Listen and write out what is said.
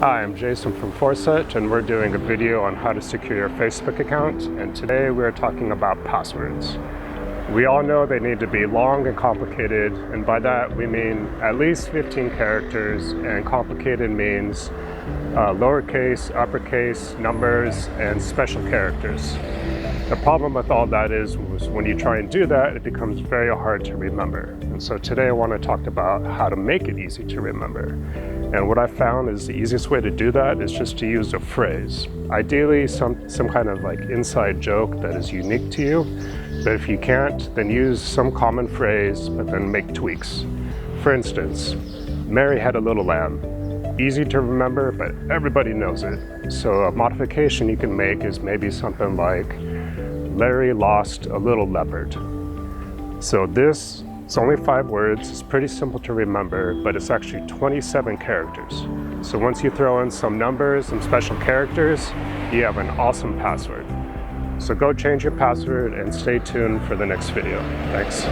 Hi, I'm Jason from ForSet, and we're doing a video on how to secure your Facebook account, and today we're talking about passwords. We all know they need to be long and complicated, and by that we mean at least 15 characters, and complicated means lowercase, uppercase, numbers, and special characters. The problem with all that is when you try and do that, it becomes very hard to remember. And so today I want to talk about how to make it easy to remember. And what I found is the easiest way to do that is just to use a phrase. Ideally, some kind of like inside joke that is unique to you. But if you can't, then use some common phrase, but then make tweaks. For instance, Mary had a little lamb. Easy to remember, but everybody knows it. So a modification you can make is maybe something like, Larry lost a little leopard. So this is only 5 words. It's pretty simple to remember, but it's actually 27 characters. So once you throw in some numbers and special characters, you have an awesome password. So go change your password and stay tuned for the next video. Thanks.